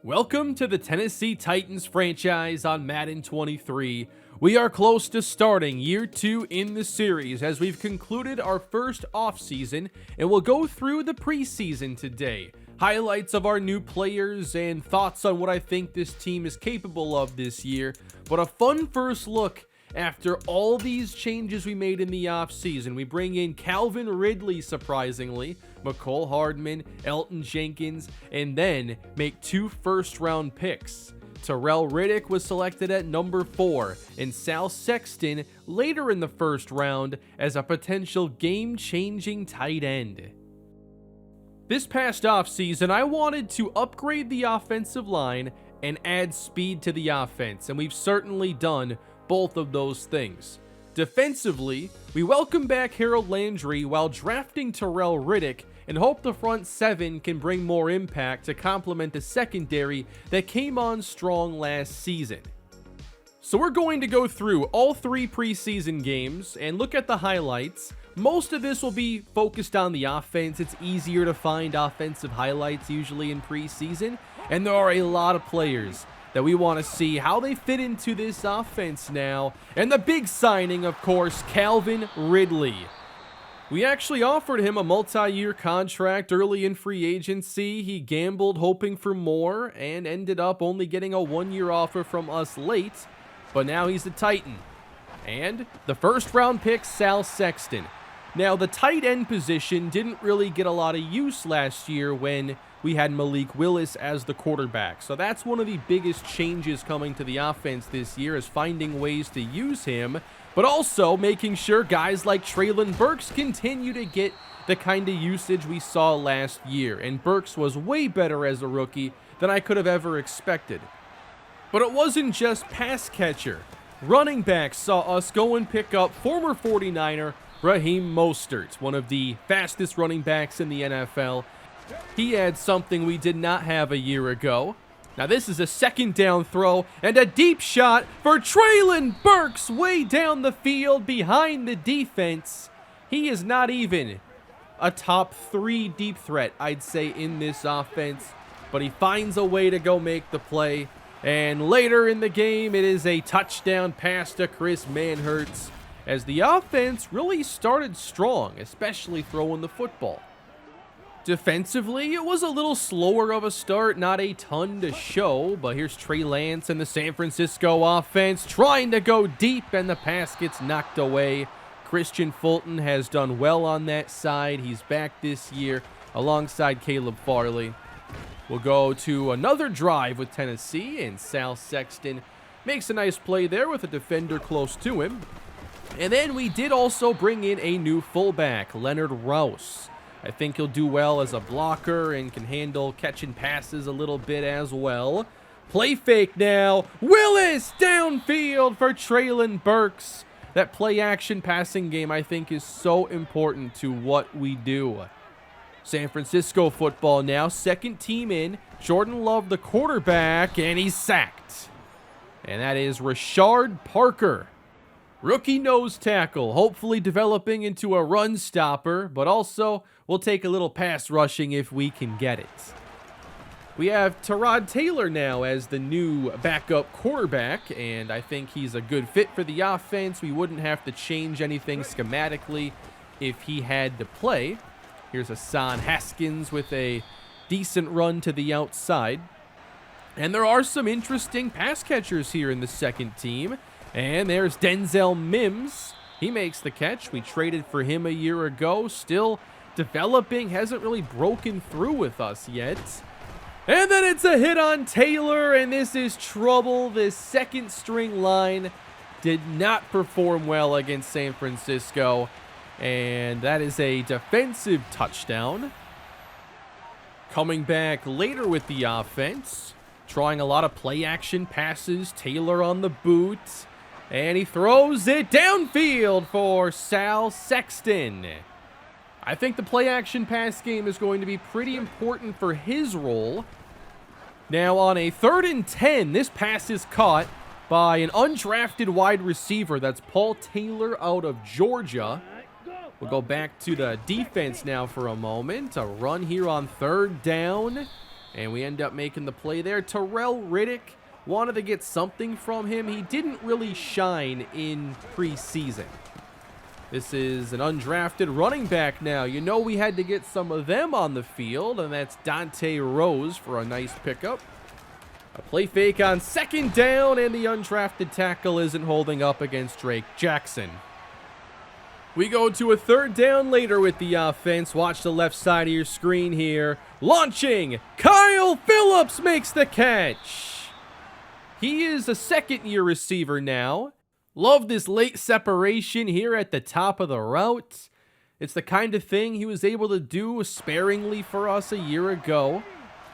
Welcome to the Tennessee Titans franchise on Madden 23. We are close to starting year 2 in the series as we've concluded our first offseason, and we'll go through the preseason today. Highlights of our new players and thoughts on what I think this team is capable of this year, but a fun first look after all these changes we made in the offseason. We bring in Calvin Ridley, surprisingly, McCole Hardman, Elton Jenkins, and then make 2 first-round picks. Terrell Riddick was selected at number 4, and Sal Sexton later in the first round as a potential game-changing tight end. This past offseason, I wanted to upgrade the offensive line and add speed to the offense, and we've certainly done both of those things. Defensively, we welcome back Harold Landry while drafting Terrell Riddick and hope the front 7 can bring more impact to complement the secondary that came on strong last season. So we're going to go through all 3 preseason games and look at the highlights. Most of this will be focused on the offense. It's easier to find offensive highlights usually in preseason, and there are a lot of players that we want to see how they fit into this offense now. And the big signing, of course, Calvin Ridley. We actually offered him a multi-year contract early in free agency. He gambled hoping for more and ended up only getting a 1-year offer from us late, but now he's a Titan. And the first round pick, Sal Sexton. Now, the tight end position didn't really get a lot of use last year when we had Malik Willis as the quarterback. So that's one of the biggest changes coming to the offense this year, is finding ways to use him, but also making sure guys like Treylon Burks continue to get the kind of usage we saw last year. And Burks was way better as a rookie than I could have ever expected. But it wasn't just pass catcher. Running backs saw us go and pick up former 49er Raheem Mostert, one of the fastest running backs in the NFL. He had something we did not have a year ago. Now this is a second down throw and a deep shot for Treylon Burks way down the field behind the defense. He is not even a top 3 deep threat, I'd say, in this offense, but he finds a way to go make the play. And later in the game, it is a touchdown pass to Chris Manhertz, as the offense really started strong, especially throwing the football. Defensively, it was a little slower of a start, not a ton to show, but here's Trey Lance and the San Francisco offense trying to go deep, and the pass gets knocked away. Christian Fulton has done well on that side. He's back this year alongside Caleb Farley. We'll go to another drive with Tennessee, and Sal Sexton makes a nice play there with a defender close to him. And then we did also bring in a new fullback, Leonard Rouse. I think he'll do well as a blocker and can handle catching passes a little bit as well. Play fake now. Willis downfield for Treylon Burks. That play action passing game, I think, is so important to what we do. San Francisco football now, second team in. Jordan Love, the quarterback, and he's sacked. And that is Rashard Parker. Rookie nose tackle, hopefully developing into a run stopper, but also we'll take a little pass rushing if we can get it. We have Tyrod Taylor now as the new backup quarterback, and I think he's a good fit for the offense. We wouldn't have to change anything schematically if he had to play. Here's Hassan Haskins with a decent run to the outside. And there are some interesting pass catchers here in the second team. And there's Denzel Mims. He makes the catch. We traded for him a year ago. Still developing. Hasn't really broken through with us yet. And then it's a hit on Taylor, and this is trouble. This second string line did not perform well against San Francisco. And that is a defensive touchdown. Coming back later with the offense. Trying a lot of play action passes. Taylor on the boot. And he throws it downfield for Sal Sexton. I think the play action pass game is going to be pretty important for his role. Now on a 3rd and 10, this pass is caught by an undrafted wide receiver. That's Paul Taylor out of Georgia. We'll go back to the defense now for a moment. A run here on 3rd down. And we end up making the play there. Terrell Riddick, wanted to get something from him. He didn't really shine in preseason. This is an undrafted running back now. You know we had to get some of them on the field, and that's Dante Rose for a nice pickup. A play fake on second down, and the undrafted tackle isn't holding up against Drake Jackson. We go to a third down later with the offense. Watch the left side of your screen here. Launching, Kyle Phillips makes the catch. He is a second-year receiver now. Love this late separation here at the top of the route. It's the kind of thing he was able to do sparingly for us a year ago.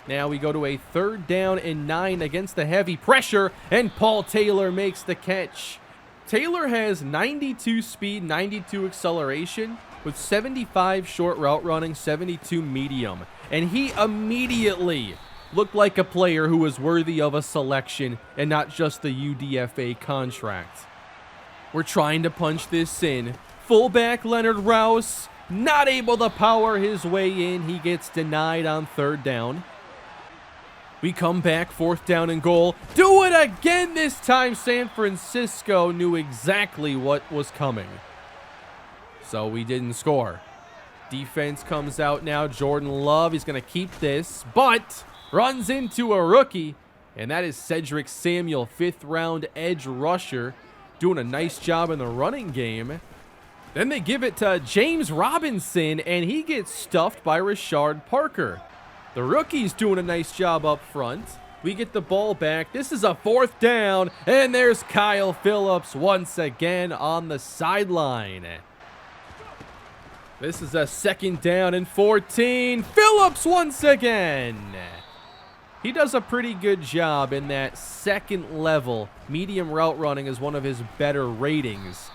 Now we go to a 3rd down and 9 against the heavy pressure, and Paul Taylor makes the catch. Taylor has 92 speed, 92 acceleration, with 75 short route running, 72 medium. And he immediately looked like a player who was worthy of a selection and not just the UDFA contract. We're trying to punch this in. Fullback Leonard Rouse, not able to power his way in. He gets denied on 3rd down. We come back, 4th down and goal. Do it again this time. San Francisco knew exactly what was coming. So we didn't score. Defense comes out now. Jordan Love, he's going to keep this, but runs into a rookie. And that is Cedric Samuel, 5th round edge rusher, doing a nice job in the running game. Then they give it to James Robinson, and he gets stuffed by Rashard Parker. The rookie's doing a nice job up front. We get the ball back. This is a 4th down, and there's Kyle Phillips once again on the sideline. This is a 2nd down and 14. Phillips once again. He does a pretty good job in that second level. Medium route running is one of his better ratings.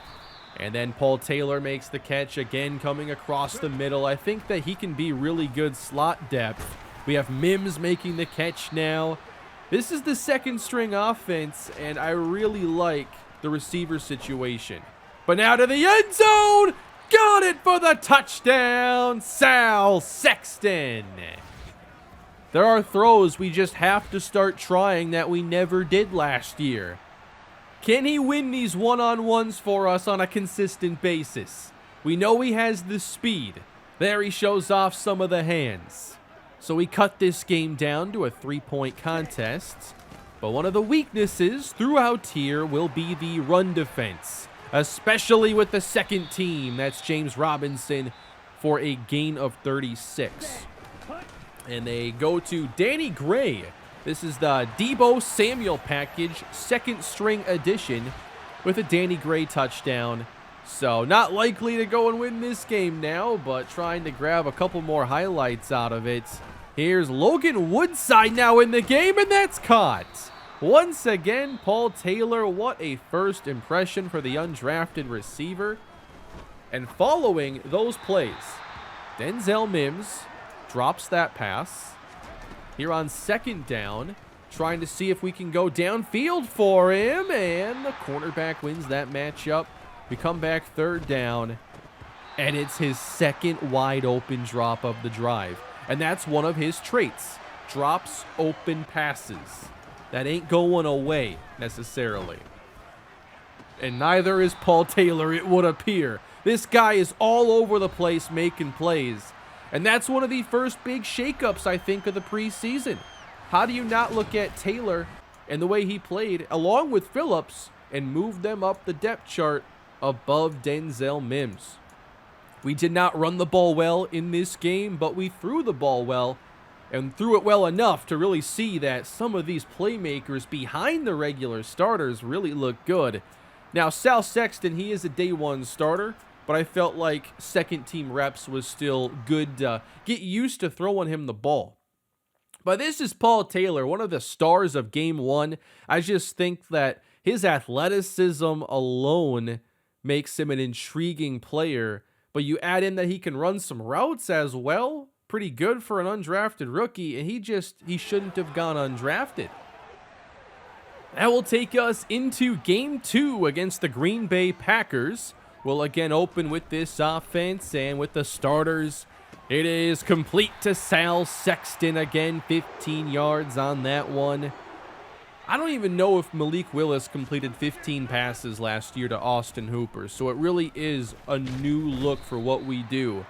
And then Paul Taylor makes the catch again, coming across the middle. I think that he can be really good slot depth. We have Mims making the catch now. This is the 2nd string offense, and I really like the receiver situation. But now to the end zone. Got it for the touchdown, Sal Sexton. There are throws we just have to start trying that we never did last year. Can he win these one-on-ones for us on a consistent basis? We know he has the speed. There he shows off some of the hands. So we cut this game down to a 3-point contest. But one of the weaknesses throughout here will be the run defense, especially with the second team. That's James Robinson for a gain of 36. And they go to Danny Gray. This is the Deebo Samuel package, 2nd string edition with a Danny Gray touchdown. So not likely to go and win this game now, but trying to grab a couple more highlights out of it. Here's Logan Woodside now in the game, and that's caught. Once again, Paul Taylor, what a first impression for the undrafted receiver. And following those plays, Denzel Mims drops that pass. Here on 2nd down, trying to see if we can go downfield for him, and the cornerback wins that matchup. We come back 3rd down, and it's his 2nd wide open drop of the drive. And that's one of his traits, drops open passes. That ain't going away necessarily. And neither is Paul Taylor, it would appear. This guy is all over the place making plays. And that's one of the first big shakeups, I think, of the preseason. How do you not look at Taylor and the way he played, along with Phillips, and move them up the depth chart above Denzel Mims? We did not run the ball well in this game, but we threw the ball well, and threw it well enough to really see that some of these playmakers behind the regular starters really look good. Now, Sal Sexton, he is a day 1 starter, but I felt like 2nd team reps was still good to get used to throwing him the ball. But this is Paul Taylor, one of the stars of game 1. I just think that his athleticism alone makes him an intriguing player. But you add in that he can run some routes as well. Pretty good for an undrafted rookie, and he shouldn't have gone undrafted. That will take us into game 2 against the Green Bay Packers. We'll again open with this offense and with the starters. It is complete to Sal Sexton again, 15 yards on that one. I don't even know if Malik Willis completed 15 passes last year to Austin Hooper, so it really is a new look for what we do.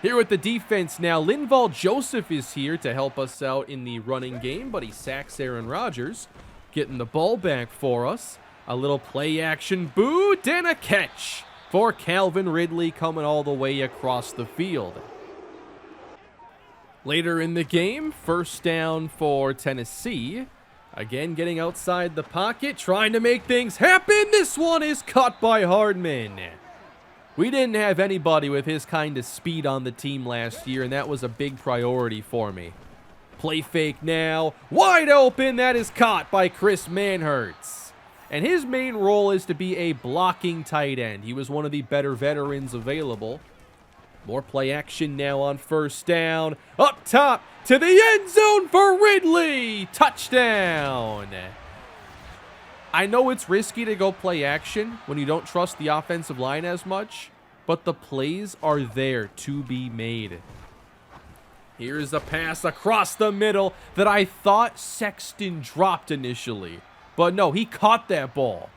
Here with the defense now, Linval Joseph is here to help us out in the running game, but he sacks Aaron Rodgers, getting the ball back for us. A little play action boot and a catch for Calvin Ridley coming all the way across the field. Later in the game, first down for Tennessee. Again, getting outside the pocket, trying to make things happen. This one is caught by Hardman. We didn't have anybody with his kind of speed on the team last year, and that was a big priority for me. Play fake now. Wide open. That is caught by Chris Manhertz. And his main role is to be a blocking tight end. He was one of the better veterans available. More play action now on first down. Up top to the end zone for Ridley. Touchdown. I know it's risky to go play action when you don't trust the offensive line as much, but the plays are there to be made. Here's a pass across the middle that I thought Sexton dropped initially, but no, he caught that ball.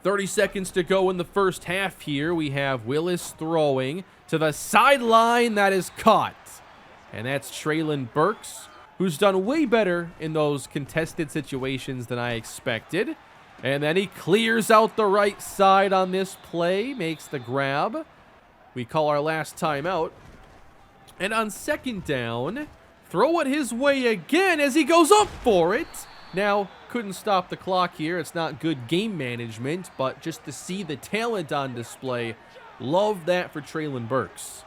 30 seconds to go in the first half here. We have Willis throwing to the sideline. That is caught. And that's Treylon Burks, who's done way better in those contested situations than I expected. And then he clears out the right side on this play, makes the grab. We call our last timeout. And on second down, throw it his way again as he goes up for it. Now, couldn't stop the clock here. It's not good game management, but just to see the talent on display, love that for Treylon Burks.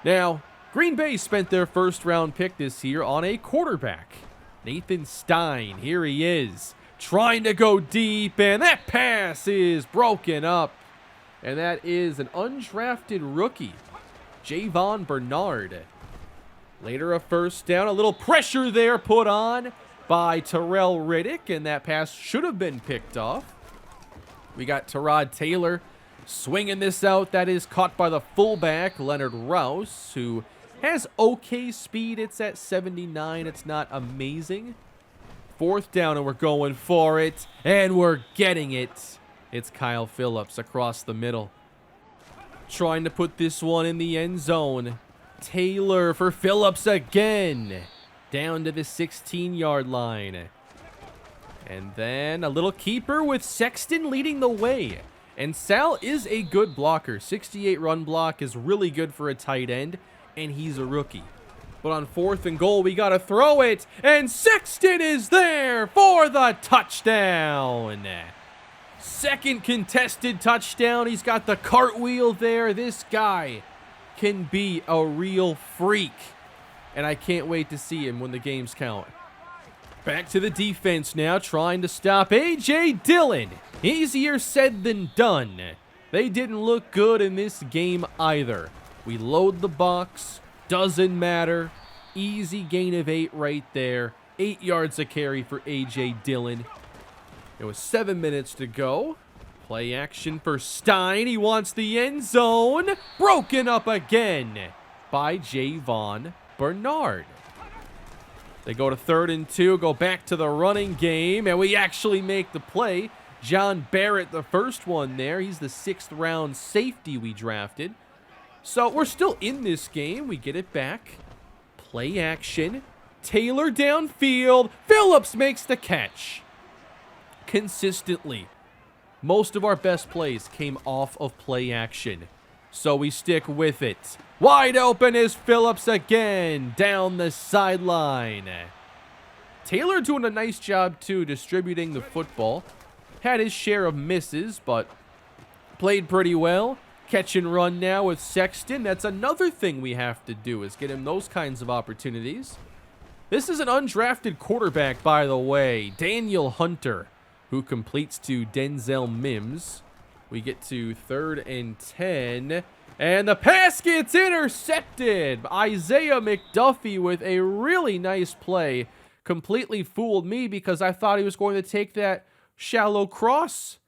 Now, Green Bay spent their first round pick this year on a quarterback. Nathan Stein, here he is, trying to go deep, and that pass is broken up. And that is an undrafted rookie, Javon Bernard. Later a first down, a little pressure there put on by Terrell Riddick, and that pass should have been picked off. We got Tyrod Taylor swinging this out. That is caught by the fullback, Leonard Rouse, who has okay speed. It's at 79. It's not amazing. Fourth down, and we're going for it, and we're getting it. It's Kyle Phillips across the middle, trying to put this one in the end zone. Taylor for Phillips again, down to the 16-yard line. And then a little keeper with Sexton leading the way. And Sal is a good blocker. 68 run block is really good for a tight end, and he's a rookie. But on fourth and goal, we got to throw it, and Sexton is there for the touchdown. Second contested touchdown. He's got the cartwheel there. This guy can be a real freak, and I can't wait to see him when the games count. Back to the defense now, trying to stop A.J. Dillon. Easier said than done. They didn't look good in this game either. We load the box, doesn't matter. Easy gain of 8 right there. 8 yards a carry for A.J. Dillon. It was 7 minutes to go. Play action for Stein. He wants the end zone. Broken up again by Javon Bernard. They go to 3rd and 2, go back to the running game, and we actually make the play. John Barrett, the first one there. He's the 6th round safety we drafted. So we're still in this game. We get it back. Play action. Taylor downfield. Phillips makes the catch. Consistently, most of our best plays came off of play action, so we stick with it. Wide open is Phillips again, down the sideline. Taylor doing a nice job too, distributing the football. Had his share of misses, but played pretty well. Catch and run now with Sexton. That's another thing we have to do, is get him those kinds of opportunities. This is an undrafted quarterback, by the way, Daniel Hunter, who completes to Denzel Mims. We get to 3rd and 10, and the pass gets intercepted. Isaiah McDuffie with a really nice play. Completely fooled me because I thought he was going to take that shallow cross.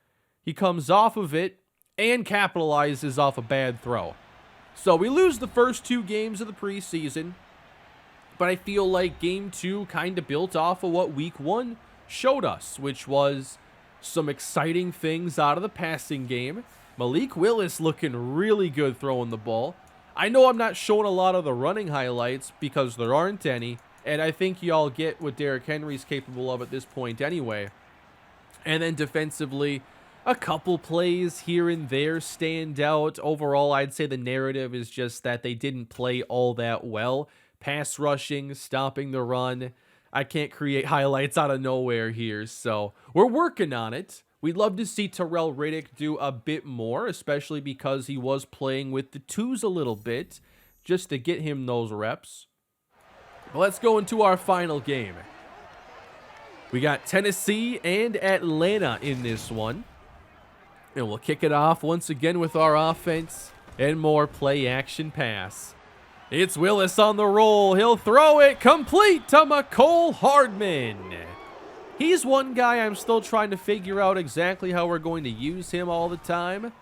He comes off of it and capitalizes off a bad throw. So we lose the first 2 games of the preseason, but I feel like game 2 kind of built off of what week 1 showed us, which was some exciting things out of the passing game. Malik Willis looking really good throwing the ball. I know I'm not showing a lot of the running highlights because there aren't any, and I think y'all get what Derrick Henry's capable of at this point anyway. And then defensively, a couple plays here and there stand out. Overall, I'd say the narrative is just that they didn't play all that well. Pass rushing, stopping the run. I can't create highlights out of nowhere here, so we're working on it. We'd love to see Terrell Riddick do a bit more, especially because he was playing with the 2s a little bit, just to get him those reps. But let's go into our final game. We got Tennessee and Atlanta in this one. And we'll kick it off once again with our offense and more play action pass. It's Willis on the roll. He'll throw it complete to McCole Hardman. He's one guy I'm still trying to figure out exactly how we're going to use him all the time.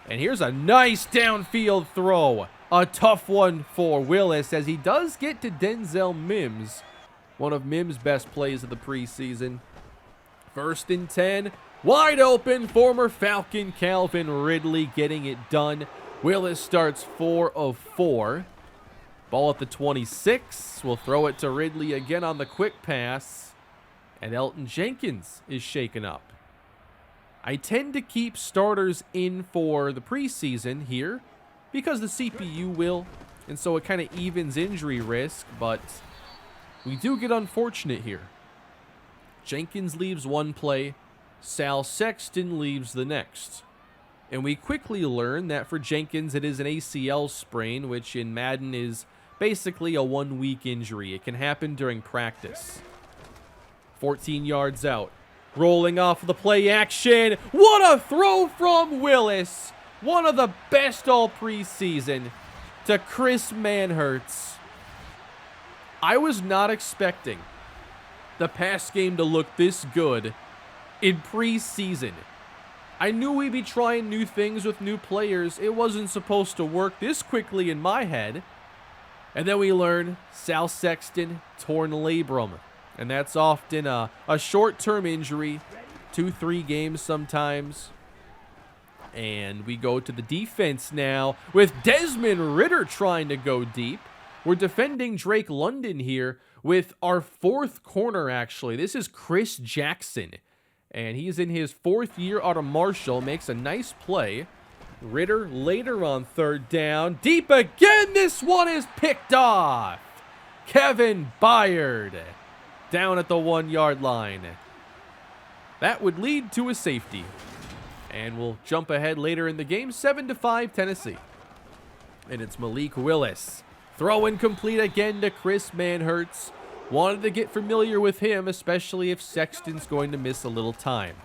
And here's a nice downfield throw. A tough one for Willis as he does get to Denzel Mims. One of Mims' best plays of the preseason. 1st and 10. Wide open, former Falcon Calvin Ridley getting it done. Willis starts 4 of 4. Ball at the 26. We'll throw it to Ridley again on the quick pass. And Elton Jenkins is shaken up. I tend to keep starters in for the preseason here because the CPU will. And so it kind of evens injury risk, but we do get unfortunate here. Jenkins leaves one play. Sal Sexton leaves the next. And we quickly learn that for Jenkins, it is an ACL sprain, which in Madden is basically a 1-week injury. It can happen during practice. 14 yards out. Rolling off the play action. What a throw from Willis. One of the best all preseason to Chris Manhertz. I was not expecting the pass game to look this good in preseason. I knew we'd be trying new things with new players. It wasn't supposed to work this quickly in my head. And then we learn Sal Sexton, torn labrum. And that's often a short-term injury, 2-3 games sometimes. And we go to the defense now with Desmond Ridder trying to go deep. We're defending Drake London here with our 4th corner, actually. This is Chris Jackson. And he's in his 4th year out of Marshall. Makes a nice play. Ridder later on 3rd down. Deep again. This one is picked off. Kevin Byard down at the 1-yard line. That would lead to a safety. And we'll jump ahead later in the game. 7-5 Tennessee. And it's Malik Willis. Throwing complete again to Chris Manhertz. Wanted to get familiar with him, especially if Sexton's going to miss a little time.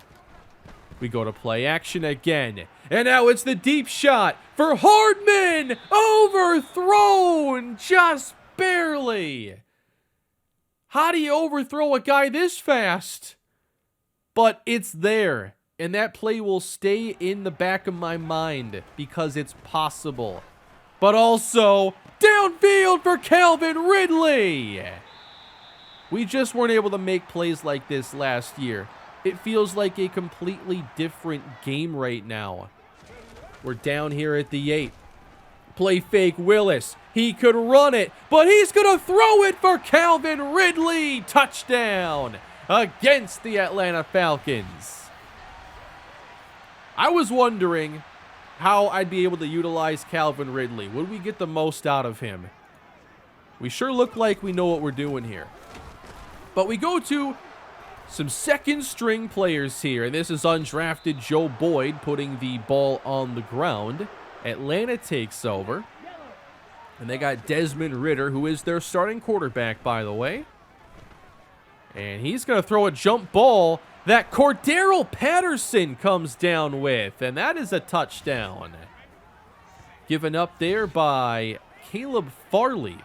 We go to play action again. And now it's the deep shot for Hardman. Overthrown just barely. How do you overthrow a guy this fast? But it's there. And that play will stay in the back of my mind because it's possible. But also, downfield for Calvin Ridley. We just weren't able to make plays like this last year. It feels like a completely different game right now. We're down here at the 8. Play fake Willis. He could run it, but he's going to throw it for Calvin Ridley. Touchdown against the Atlanta Falcons. I was wondering how I'd be able to utilize Calvin Ridley. Would we get the most out of him? We sure look like we know what we're doing here. But we go to some second-string players here. And this is undrafted Joe Boyd putting the ball on the ground. Atlanta takes over. And they got Desmond Ridder, who is their starting quarterback, by the way. And he's going to throw a jump ball that Cordero Patterson comes down with. And that is a touchdown. Given up there by Caleb Farley.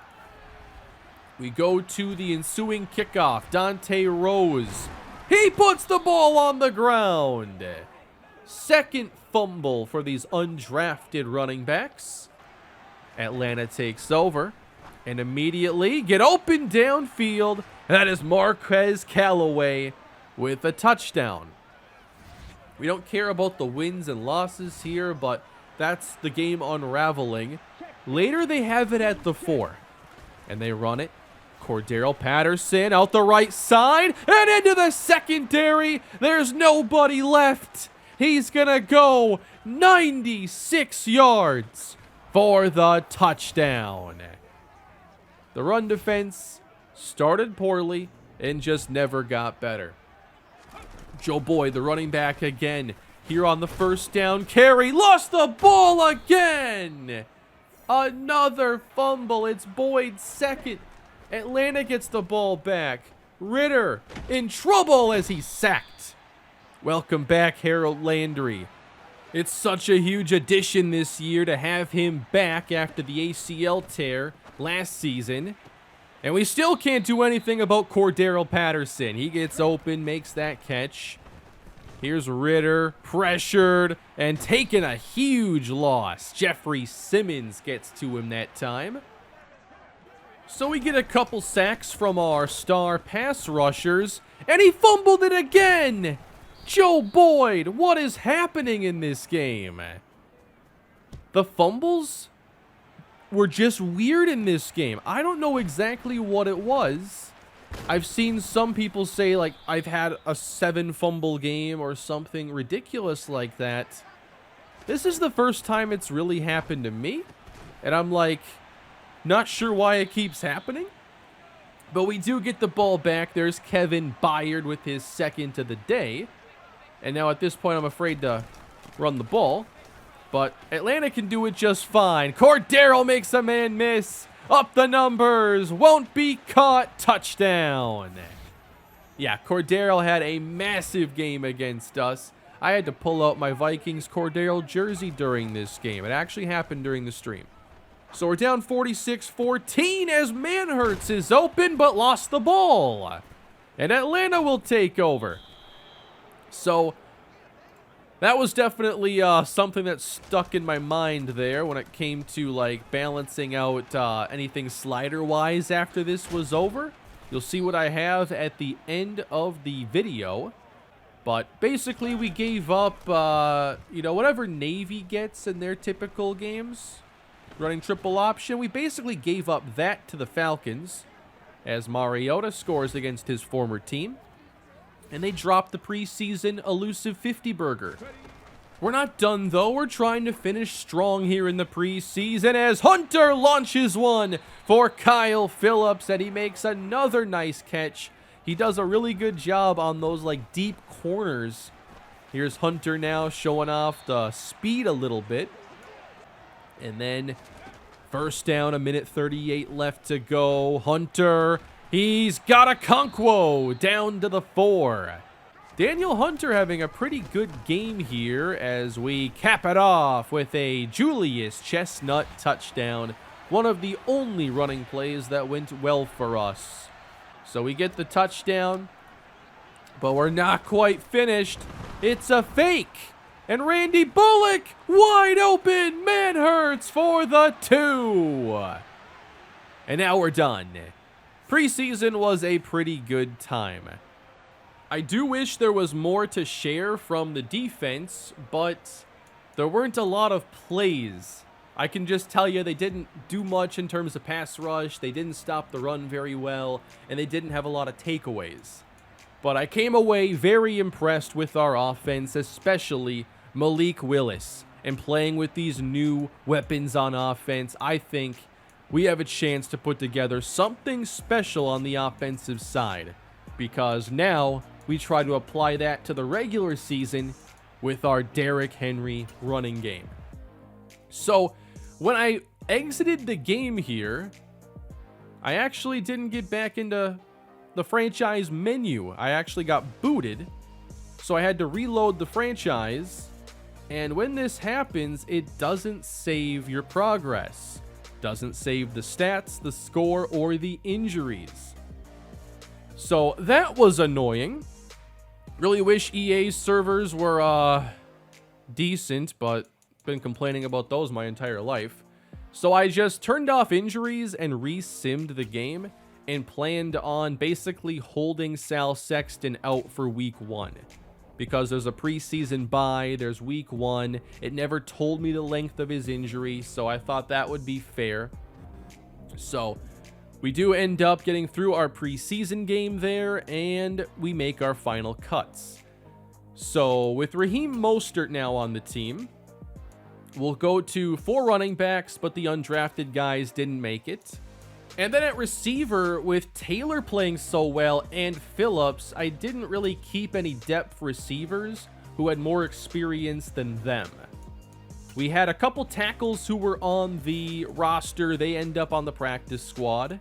We go to the ensuing kickoff. Dante Rose. He puts the ball on the ground. Second fumble for these undrafted running backs. Atlanta takes over and immediately get open downfield. That is Marquez Callaway with a touchdown. We don't care about the wins and losses here, but that's the game unraveling. Later, they have it at the 4, and they run it. Cordero Patterson out the right side and into the secondary. There's nobody left. He's going to go 96 yards for the touchdown. The run defense started poorly and just never got better. Joe Boyd, the running back again, here on the first down carry, lost the ball again. Another fumble. It's Boyd's second. Atlanta gets the ball back. Ritter in trouble as he's sacked. Welcome back, Harold Landry. It's such a huge addition this year to have him back after the ACL tear last season. And we still can't do anything about Cordero Patterson. He gets open, makes that catch. Here's Ritter, pressured, and taking a huge loss. Jeffrey Simmons gets to him that time. So we get a couple sacks from our star pass rushers, and he fumbled it again! Joe Boyd, what is happening in this game? The fumbles were just weird in this game. I don't know exactly what it was. I've seen some people say, like, I've had a 7 fumble game or something ridiculous like that. This is the first time it's really happened to me. And I'm like, not sure why it keeps happening. But we do get the ball back. There's Kevin Byard with his second of the day. And now at this point, I'm afraid to run the ball. But Atlanta can do it just fine. Cordero makes a man miss. Up the numbers. Won't be caught. Touchdown. Yeah, Cordero had a massive game against us. I had to pull out my Vikings Cordero jersey during this game. It actually happened during the stream. So we're down 46-14 as Manhurts is open but lost the ball. And Atlanta will take over. So that was definitely something that stuck in my mind there when it came to, like, balancing out anything slider-wise after this was over. You'll see what I have at the end of the video. But basically, we gave up, whatever Navy gets in their typical games, running triple option. We basically gave up that to the Falcons as Mariota scores against his former team. And they dropped the preseason elusive 50-burger. We're not done, though. We're trying to finish strong here in the preseason as Hunter launches one for Kyle Phillips, and he makes another nice catch. He does a really good job on those, like, deep corners. Here's Hunter now showing off the speed a little bit. And then first down, 1:38 left to go. Hunter, he's got a Okonkwo down to the 4. Daniel Hunter having a pretty good game here as we cap it off with a Julius Chestnut touchdown. One of the only running plays that went well for us. So we get the touchdown, but we're not quite finished. It's a fake. And Randy Bullock, wide open, Manhurts for the 2. And now we're done. Preseason was a pretty good time. I do wish there was more to share from the defense, but there weren't a lot of plays. I can just tell you they didn't do much in terms of pass rush, they didn't stop the run very well, and they didn't have a lot of takeaways. But I came away very impressed with our offense, especially Malik Willis. And playing with these new weapons on offense, I think we have a chance to put together something special on the offensive side. Because now we try to apply that to the regular season with our Derrick Henry running game. So when I exited the game here, I actually didn't get back into the franchise menu. I actually got booted. So I had to reload the franchise. And when this happens, it doesn't save your progress. Doesn't save the stats, the score, or the injuries. So that was annoying. Really wish EA's servers were decent, but been complaining about those my entire life. So I just turned off injuries and re-simmed the game and planned on basically holding Sal Sexton out for week 1. Because there's a preseason bye, there's week 1. It never told me the length of his injury, so I thought that would be fair. So we do end up getting through our preseason game there, and we make our final cuts. So with Raheem Mostert now on the team, we'll go to 4 running backs, but the undrafted guys didn't make it. And then at receiver, with Taylor playing so well and Phillips, I didn't really keep any depth receivers who had more experience than them. We had a couple tackles who were on the roster. They end up on the practice squad.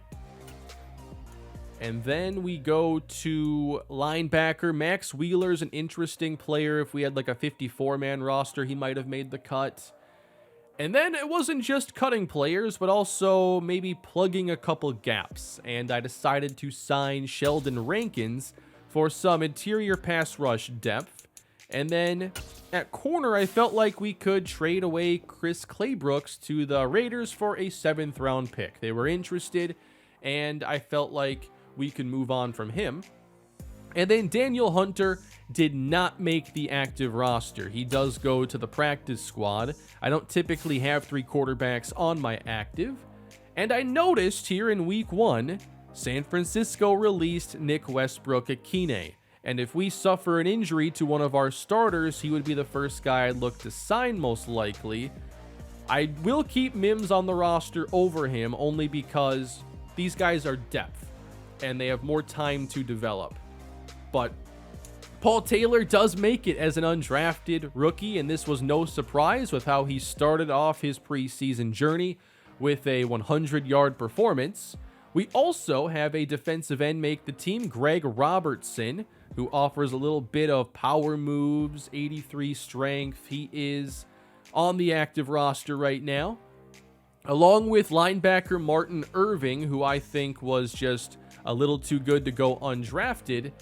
And then we go to linebacker. Max Wheeler's an interesting player. If we had like a 54-man roster, he might have made the cut. And then it wasn't just cutting players, but also maybe plugging a couple gaps. And I decided to sign Sheldon Rankins for some interior pass rush depth. And then at corner, I felt like we could trade away Chris Claybrooks to the Raiders for a 7th round pick. They were interested, and I felt like we can move on from him. And then Daniel Hunter did not make the active roster. He does go to the practice squad. I don't typically have 3 quarterbacks on my active. And I noticed here in week 1, San Francisco released Nick Westbrook-Ikhine. And if we suffer an injury to one of our starters, he would be the first guy I'd look to sign most likely. I will keep Mims on the roster over him only because these guys are depth and they have more time to develop. But Paul Taylor does make it as an undrafted rookie, and this was no surprise with how he started off his preseason journey with a 100-yard performance. We also have a defensive end make the team, Greg Robertson, who offers a little bit of power moves, 83 strength. He is on the active roster right now, along with linebacker Martin Irving, who I think was just a little too good to go undrafted,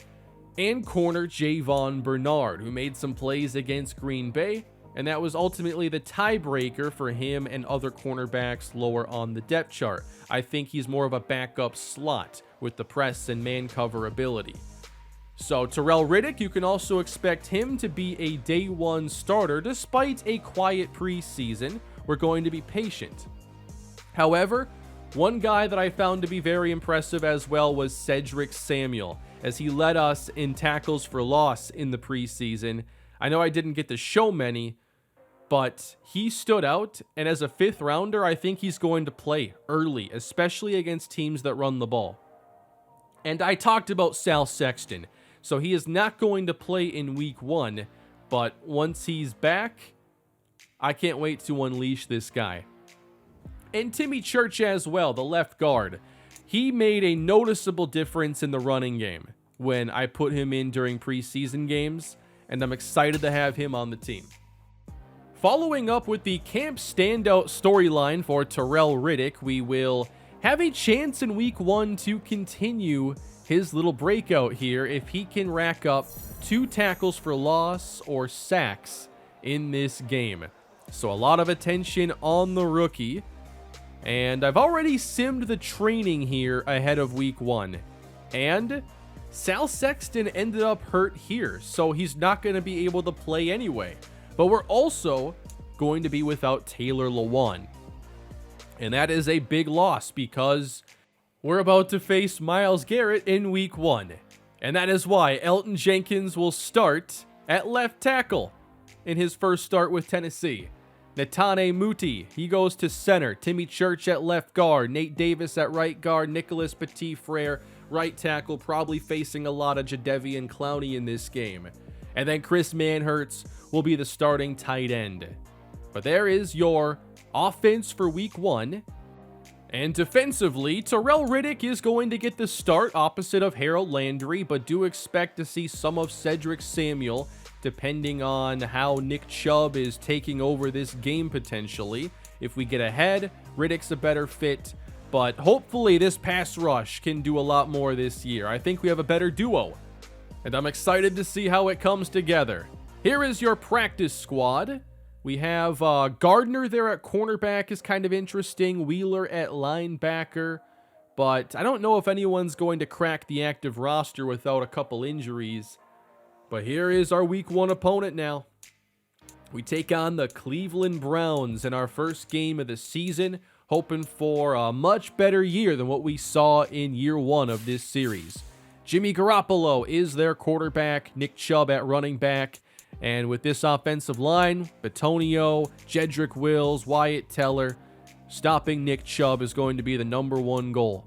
and corner Javon Bernard, who made some plays against Green Bay, and that was ultimately the tiebreaker for him and other cornerbacks lower on the depth chart. I think he's more of a backup slot with the press and man cover ability. So Terrell Riddick, you can also expect him to be a day 1 starter despite a quiet preseason. We're going to be patient. However, one guy that I found to be very impressive as well was Cedric Samuel, as he led us in tackles for loss in the preseason. I know I didn't get to show many, but he stood out, and as a 5th rounder, I think he's going to play early, especially against teams that run the ball. And I talked about Sal Sexton, so he is not going to play in week 1, but once he's back, I can't wait to unleash this guy. And Timmy Church as well, the left guard. He made a noticeable difference in the running game when I put him in during preseason games, and I'm excited to have him on the team. Following up with the camp standout storyline for Terrell Riddick, we will have a chance in week 1 to continue his little breakout here if he can rack up 2 tackles for loss or sacks in this game. So a lot of attention on the rookie. And I've already simmed the training here ahead of week 1. And Sal Sexton ended up hurt here, so he's not going to be able to play anyway. But we're also going to be without Taylor Lewan. And that is a big loss because we're about to face Myles Garrett in week 1. And that is why Elton Jenkins will start at left tackle in his first start with Tennessee. Netane Muti, he goes to center. Timmy Church at left guard. Nate Davis at right guard. Nicholas Petit-Frere, right tackle, probably facing a lot of Jadeveon Clowney in this game. And then Chris Manhertz will be the starting tight end. But there is your offense for week 1. And defensively, Terrell Riddick is going to get the start opposite of Harold Landry, but do expect to see some of Cedric Samuel, depending on how Nick Chubb is taking over this game potentially. If we get ahead, Riddick's a better fit, but hopefully this pass rush can do a lot more this year. I think we have a better duo, and I'm excited to see how it comes together. Here is your practice squad. We have Gardner there at cornerback is kind of interesting. Wheeler at linebacker. But I don't know if anyone's going to crack the active roster without a couple injuries. But here is our week 1 opponent now. We take on the Cleveland Browns in our first game of the season, hoping for a much better year than what we saw in year 1 of this series. Jimmy Garoppolo is their quarterback, Nick Chubb at running back. And with this offensive line, Bitonio, Jedrick Wills, Wyatt Teller, stopping Nick Chubb is going to be the #1 goal.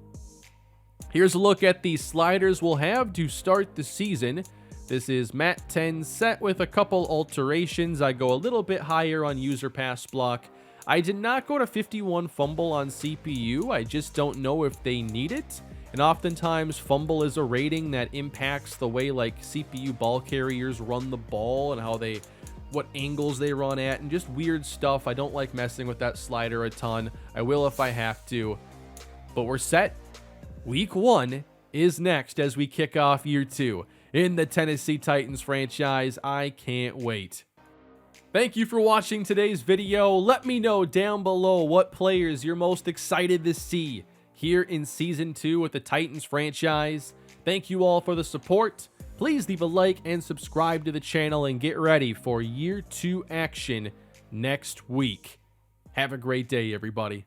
Here's a look at the sliders we'll have to start the season. This is Mat 10 set with a couple alterations. I go a little bit higher on user pass block. I did not go to 51 fumble on CPU. I just don't know if they need it. And oftentimes fumble is a rating that impacts the way like CPU ball carriers run the ball and what angles they run at and just weird stuff. I don't like messing with that slider a ton. I will if I have to. But we're set. Week 1 is next as we kick off year 2 in the Tennessee Titans franchise. I can't wait. Thank you for watching today's video. Let me know down below what players you're most excited to see here in Season 2 with the Titans franchise. Thank you all for the support. Please leave a like and subscribe to the channel and get ready for Year 2 action next week. Have a great day, everybody.